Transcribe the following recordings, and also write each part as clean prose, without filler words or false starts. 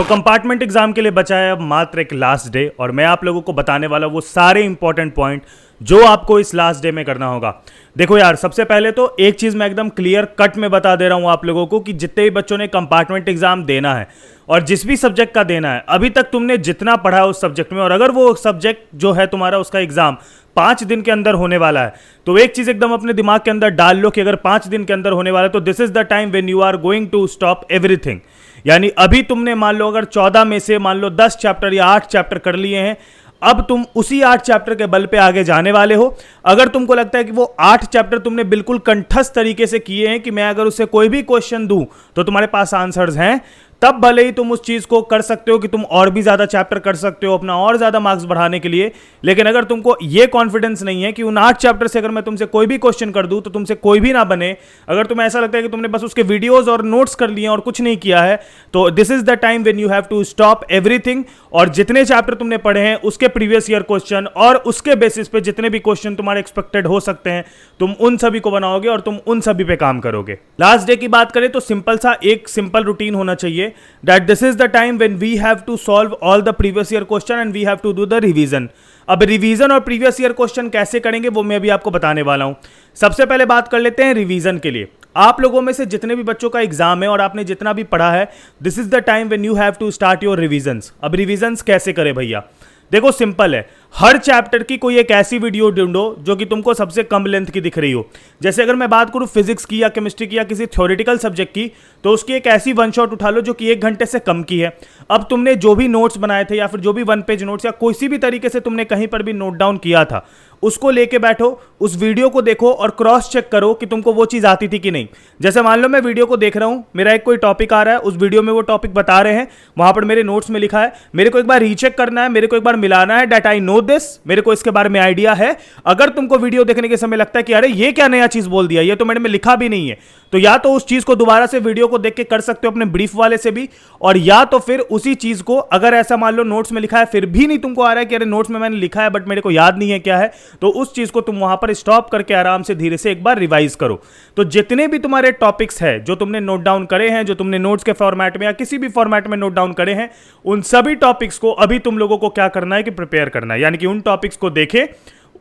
तो compartment exam के लिए बचा है अब मात्र एक लास्ट डे और मैं आप लोगों को बताने वाला वो सारे इंपॉर्टेंट पॉइंट जो आपको इस लास्ट डे में करना होगा। देखो यार, सबसे पहले तो एक चीज मैं एकदम क्लियर कट में बता दे रहा हूं आप लोगों को कि जितने भी बच्चों ने कंपार्टमेंट एग्जाम देना है और जिस भी सब्जेक्ट का देना है, अभी तक तुमने जितना पढ़ा है उस सब्जेक्ट में, और अगर वो सब्जेक्ट जो है तुम्हारा उसका एग्जाम 5 दिन के अंदर होने वाला है, तो एक चीज एकदम अपने दिमाग के अंदर डाल लो कि अगर 5 दिन के अंदर होने वाला है तो this is the time when you are going to stop everything. यानी अभी तुमने मान लो अगर 14 में से मान लो 10 चैप्टर या 8 चैप्टर कर लिए हैं, अब तुम उसी 8 चैप्टर के बल पे आगे जाने वाले हो। अगर तुमको लगता है कि वो 8 चैप्टर तुमने बिल्कुल कंठस्थ तरीके से किए हैं कि मैं अगर उससे कोई भी क्वेश्चन दूं तो तुम्हारे पास आंसर्स हैं, तब भले ही तुम उस चीज को कर सकते हो कि तुम और भी ज्यादा चैप्टर कर सकते हो अपना और ज्यादा मार्क्स बढ़ाने के लिए। लेकिन अगर तुमको ये कॉन्फिडेंस नहीं है कि उन 8 चैप्टर से अगर मैं तुमसे कोई भी क्वेश्चन कर दूं तो तुमसे कोई भी ना बने, अगर तुम्हें ऐसा लगता है कि तुमने बस उसके वीडियोस और नोट्स कर लिए और कुछ नहीं किया है, तो this is the time when you have to stop everything और जितने चैप्टर तुमने पढ़े हैं उसके प्रीवियस ईयर क्वेश्चन और उसके बेसिस पे जितने भी क्वेश्चन तुम्हारे एक्सपेक्टेड हो सकते हैं, तुम उन सभी को बनाओगे और तुम उन सभी पे काम करोगे। लास्ट डे की बात करें तो सिंपल सा एक सिंपल रूटीन होना चाहिए that this is the time when we have to solve all the previous year question and we have to do the revision। अब रिवीजन और प्रीवियस ईयर क्वेश्चन कैसे करेंगे वो मैं अभी आपको बताने वाला हूं। सबसे पहले बात कर लेते हैं रिवीजन के लिए। आप लोगों में से जितने भी बच्चों का एग्जाम है और आपने जितना भी पढ़ा है, this is the time when you have to start your revisions. अब रिवीजन्स कैसे करें भैया? देखो सिंपल है, हर चैप्टर की कोई एक ऐसी वीडियो ढूंढो जो कि तुमको सबसे कम लेंथ की दिख रही हो। जैसे अगर मैं बात करूं फिजिक्स की या केमिस्ट्री की या किसी थ्योरेटिकल सब्जेक्ट की, तो उसकी एक ऐसी वन शॉट उठा लो जो कि 1 घंटे से कम की है। अब तुमने जो भी नोट्स बनाए थे या फिर जो भी 1 पेज नोट्स या किसी भी तरीके से तुमने कहीं पर भी नोट डाउन किया था, उसको लेके बैठो, उस वीडियो को देखो और क्रॉस चेक करो कि तुमको वो चीज आती थी कि नहीं। जैसे मान लो मैं वीडियो को देख रहा हूं, मेरा एक कोई टॉपिक आ रहा है, उस वीडियो में वो टॉपिक बता रहे हैं, वहां पर मेरे नोट्स में लिखा है, मेरे को एक बार रीचेक करना है, मेरे को एक बार मिलाना है दैट आई नो दिस, मेरे को इसके बारे में आइडिया है। अगर तुमको वीडियो देखने के समय लगता है कि अरे ये क्या नया चीज बोल दिया, ये तो मैंने में लिखा भी नहीं है, तो या तो उस चीज को दोबारा से वीडियो को देख के कर सकते हो अपने ब्रीफ वाले से भी, और या तो फिर उसी चीज को अगर ऐसा मान लो नोट्स में लिखा है फिर भी नहीं तुमको आ रहा है कि अरे नोट्स में मैंने लिखा है बट मेरे को याद नहीं है क्या है, तो उस चीज को तुम वहां पर स्टॉप करके आराम से धीरे से एक बार रिवाइज करो। तो जितने भी तुम्हारे टॉपिक्स हैं जो तुमने नोट डाउन करे हैं, जो तुमने नोट्स के फॉर्मेट में या किसी भी फॉर्मेट में नोट डाउन करे हैं, उन सभी टॉपिक्स को अभी तुम लोगों को क्या करना है कि प्रिपेयर करना है। यानी कि उन टॉपिक्स को देखे,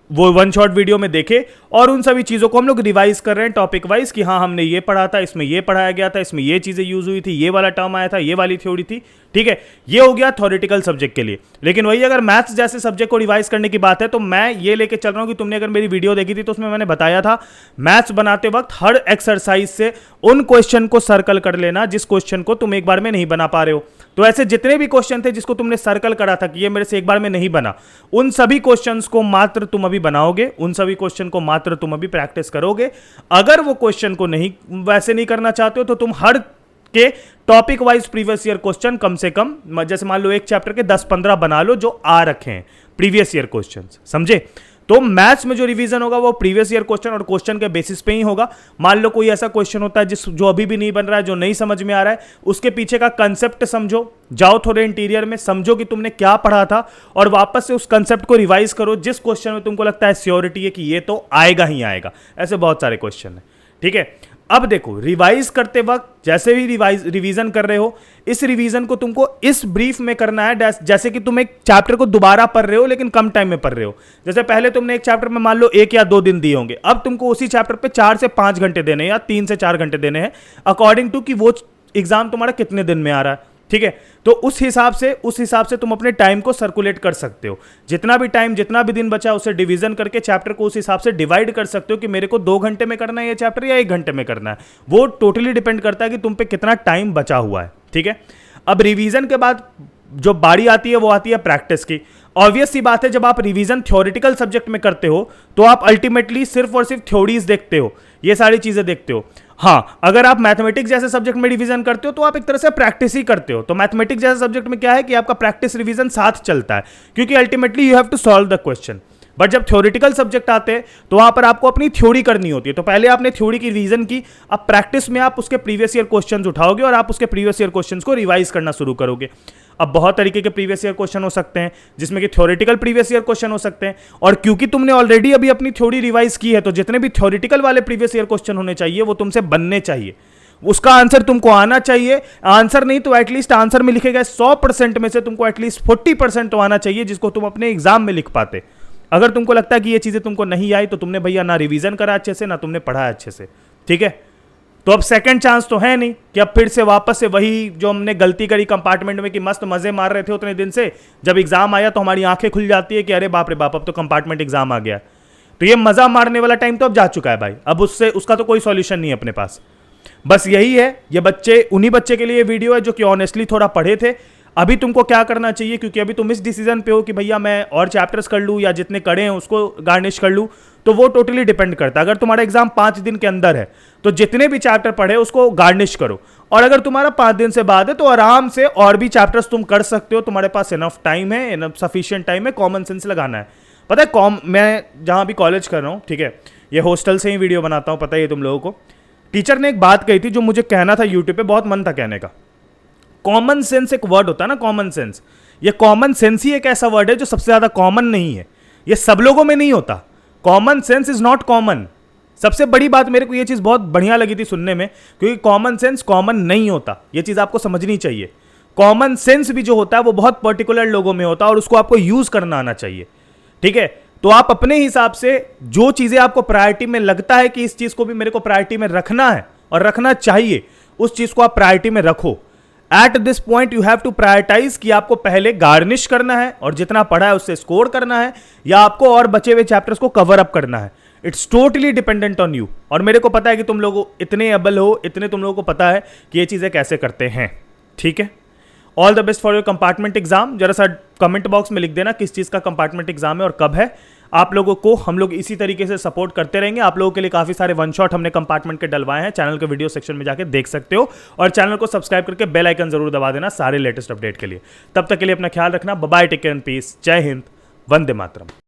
वो वन शॉट वीडियो में देखे और उन सभी चीजों को हम लोग रिवाइज कर रहे हैं टॉपिक वाइज कि हाँ हमने ये पढ़ा था, इसमें ये पढ़ाया गया था, इसमें ये चीजें यूज हुई थी, ये वाला टर्म आया था, ये वाली थ्योरी थी। ठीक है, ये हो गया थ्योरेटिकल सब्जेक्ट के लिए। लेकिन वही अगर मैथ्स जैसे सब्जेक्ट को रिवाइज करने की बात है तो मैं ये लेके चल रहा हूं कि तुमने अगर मेरी वीडियो देखी थी तो उसमें मैंने बताया था मैथ्स बनाते वक्त हर एक्सरसाइज से उन क्वेश्चन को सर्कल कर लेना जिस क्वेश्चन को तुम एक बार में नहीं बना पा रहे हो। तो ऐसे जितने भी क्वेश्चन थे जिसको तुमने सर्कल करा था कि ये मेरे से एक बार में नहीं बना, उन सभी क्वेश्चंस को मात्र तुम अभी बनाओगे, उन सभी क्वेश्चन को मात्र तुम अभी प्रैक्टिस करोगे। अगर वो क्वेश्चन को नहीं वैसे नहीं करना चाहते हो तो तुम हर के topic wise previous year question कम से कम, जैसे मान लो एक चैप्टर के 10-15 बना लो जो आ रखे हैं प्रीवियस ईयर क्वेश्चंस, समझे? तो मैथ्स में जो रिवीजन होगा वो प्रीवियस ईयर क्वेश्चन और क्वेश्चन के बेसिस पे ही होगा। मान लो कोई ऐसा क्वेश्चन होता है जो अभी भी नहीं बन रहा है, जो नहीं समझ में आ रहा है, उसके पीछे का कंसेप्ट समझो, जाओ थोड़े इंटीरियर में, समझो कि तुमने क्या पढ़ा था और वापस से उस कंसेप्ट को रिवाइज करो जिस क्वेश्चन में तुमको लगता है श्योरिटी है कि ये तो आएगा ही आएगा। ऐसे बहुत सारे क्वेश्चन है। ठीक है, अब देखो रिवाइज करते वक्त जैसे भी रिवीजन कर रहे हो, इस रिवीजन को तुमको इस ब्रीफ में करना है जैसे कि तुम एक चैप्टर को दोबारा पढ़ रहे हो लेकिन कम टाइम में पढ़ रहे हो। जैसे पहले तुमने एक चैप्टर में मान लो 1 या 2 दिन दिए होंगे, अब तुमको उसी चैप्टर पे 4 से 5 घंटे देने हैं या 3 से 4 घंटे देने हैं, अकॉर्डिंग टू कि वो एग्जाम तुम्हारा कितने दिन में आ रहा है। ठीक है, तो उस हिसाब से तुम अपने टाइम को सर्कुलेट कर सकते हो। जितना भी टाइम, जितना भी दिन बचा उसे डिवीजन करके चैप्टर को उस हिसाब से डिवाइड कर सकते हो कि मेरे को 2 घंटे में करना है ये चैप्टर या 1 घंटे में करना है। वो टोटली डिपेंड करता है कि तुम पे कितना टाइम बचा हुआ है। ठीक है, अब रिवीजन के बाद जो बारी आती है वो आती है प्रैक्टिस की। ऑब्वियस सी बात है, जब आप रिवीजन थ्योरेटिकल सब्जेक्ट में करते हो तो आप अल्टीमेटली सिर्फ और सिर्फ थ्योरीज देखते हो, ये सारी चीजें देखते हो। हाँ, अगर आप मैथमेटिक्स जैसे सब्जेक्ट में रिवीजन करते हो तो आप एक तरह से प्रैक्टिस ही करते हो। तो मैथमेटिक्स जैसे सब्जेक्ट में क्या है कि आपका प्रैक्टिस रिवीजन साथ चलता है, क्योंकि ultimately you have to solve the question. But जब थ्योरेटिकल सब्जेक्ट आते हैं तो वहां पर आपको अपनी थ्योरी करनी होती है। तो पहले आपने थ्योरी की रिवीजन की, अब प्रैक्टिस में आप उसके प्रीवियस ईयर क्वेश्चंस उठाओगे और आप उसके प्रीवियस ईयर क्वेश्चंस को रिवाइज करना शुरू करोगे। अब बहुत तरीके के प्रीवियस ईयर क्वेश्चन हो सकते हैं, जिसमें कि थ्योरेटिकल प्रीवियस ईयर क्वेश्चन हो सकते हैं, और क्योंकि तुमने ऑलरेडी अभी अपनी थ्योरी रिवाइज की है तो जितने भी थ्योरेटिकल वाले प्रीवियस ईयर क्वेश्चन होने चाहिए वो तुमसे बनने चाहिए। उसका आंसर तुमको आना चाहिए। आंसर नहीं तो एटलीस्ट आंसर में लिखे गए 100% में से तुमको एटलीस्ट 40% तो आना चाहिए, जिसको तुम अपने एग्जाम में लिख पाते। अगर तुमको लगता है कि ये चीजें तुमको नहीं आई तो तुमने भैया ना रिवीजन करा अच्छे से, ना तुमने पढ़ा अच्छे से, ठीक है। तो अब सेकंड चांस तो है नहीं कि अब फिर से वापस से वही जो हमने गलती करी कंपार्टमेंट में कि मस्त मजे मार रहे थे उतने दिन से, जब एग्जाम आया तो हमारी आंखें खुल जाती है कि अरे बाप रे बाप, अब तो कंपार्टमेंट एग्जाम आ गया। तो ये मजा मारने वाला टाइम तो अब जा चुका है भाई, अब उसका तो कोई सॉल्यूशन नहीं है अपने पास। बस यही है, ये बच्चे, उन्हीं बच्चे के लिए वीडियो है जो कि ऑनेस्टली थोड़ा पढ़े थे। अभी तुमको क्या करना चाहिए, क्योंकि अभी तुम इस डिसीजन पे हो कि भैया मैं और चैप्टर्स कर लूँ या जितने कड़े हैं उसको गार्निश कर लूँ, तो वो टोटली डिपेंड करता है। अगर तुम्हारा एग्जाम 5 दिन के अंदर है तो जितने भी चैप्टर पढ़े उसको गार्निश करो, और अगर तुम्हारा 5 दिन से बाद है तो आराम से और भी चैप्टर्स तुम कर सकते हो। तुम्हारे पास इनफ टाइम है, इनफ सफिशिएंट टाइम है, कॉमन सेंस लगाना है। पता है मैं जहाँ भी कॉलेज कर रहा हूँ, ठीक है, ये हॉस्टल से ही वीडियो बनाता हूँ, पता है ये तुम लोगों को। टीचर ने एक बात कही थी जो मुझे कहना था यूट्यूब पे, बहुत मन था कहने का। कॉमन सेंस एक वर्ड होता है ना, कॉमन सेंस। ये कॉमन सेंस ही एक ऐसा वर्ड है जो सबसे ज्यादा कॉमन नहीं है, ये सब लोगों में नहीं होता। Common sense is not common. सबसे बड़ी बात मेरे को ये चीज बहुत बढ़िया लगी थी सुनने में, क्योंकि कॉमन सेंस कॉमन नहीं होता, ये चीज आपको समझनी चाहिए। कॉमन सेंस भी जो होता है वो बहुत पर्टिकुलर लोगों में होता है और उसको आपको यूज करना आना चाहिए, ठीक है। तो आप अपने हिसाब से जो चीजें आपको प्रायोरिटी में लगता है कि इस चीज को भी मेरे को प्रायोरिटी में रखना है और रखना चाहिए, उस चीज को आप प्रायोरिटी में रखो। At this point you have to prioritise कि आपको पहले गार्निश करना है और जितना पढ़ा है उससे स्कोर करना है, या आपको और बचे हुए चैप्टर्स को कवर अप करना है। It's totally dependent on you. और मेरे को पता है कि तुम लोग इतने एबल हो, इतने तुम लोगों को पता है कि ये चीजें कैसे करते हैं, ठीक है। All the best for your compartment exam. जरा सा कमेंट बॉक्स में लिख देना किस चीज़ का कंपार्टमेंट एग्जाम है और कब है। आप लोगों को हम लोग इसी तरीके से सपोर्ट करते रहेंगे। आप लोगों के लिए काफ़ी सारे वन शॉट हमने कंपार्टमेंट के डलवाए हैं, चैनल के वीडियो सेक्शन में जाके देख सकते हो। और चैनल को सब्सक्राइब करके बेल आइकन जरूर दबा देना सारे लेटेस्ट अपडेट के लिए। तब तक के लिए अपना ख्याल रखना। Bye, take care and peace. जय हिंद, वंदे मातरम।